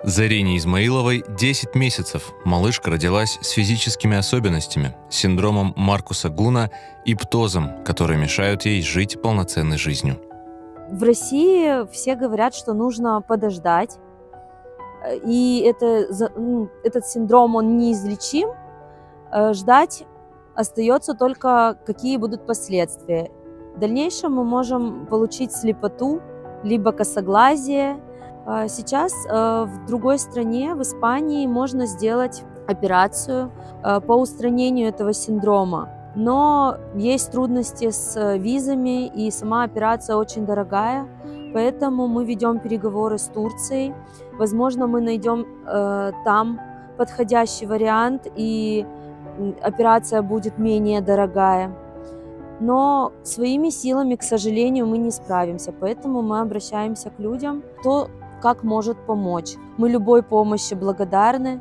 Зарине Измаиловой 10 месяцев. Малышка родилась с физическими особенностями, синдромом Маркуса-Гуна и птозом, которые мешают ей жить полноценной жизнью. В России все говорят, что нужно подождать, и этот синдром, он неизлечим. Ждать остается только, какие будут последствия. В дальнейшем мы можем получить слепоту, либо косоглазие. Сейчас в другой стране, в Испании, можно сделать операцию по устранению этого синдрома. Но есть трудности с визами, и сама операция очень дорогая, поэтому мы ведем переговоры с Турцией. Возможно, мы найдем там подходящий вариант, и операция будет менее дорогая. Но своими силами, к сожалению, мы не справимся, поэтому мы обращаемся к людям, кто как может помочь. Мы любой помощи благодарны.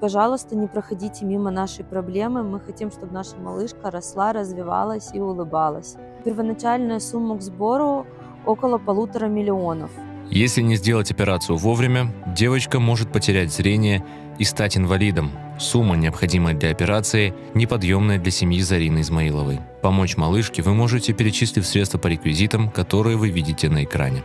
Пожалуйста, не проходите мимо нашей проблемы. Мы хотим, чтобы наша малышка росла, развивалась и улыбалась. Первоначальная сумма к сбору около 1,5 миллиона. Если не сделать операцию вовремя, девочка может потерять зрение и стать инвалидом. Сумма, необходимая для операции, неподъемная для семьи Зарины Измаиловой. Помочь малышке вы можете, перечислив средства по реквизитам, которые вы видите на экране.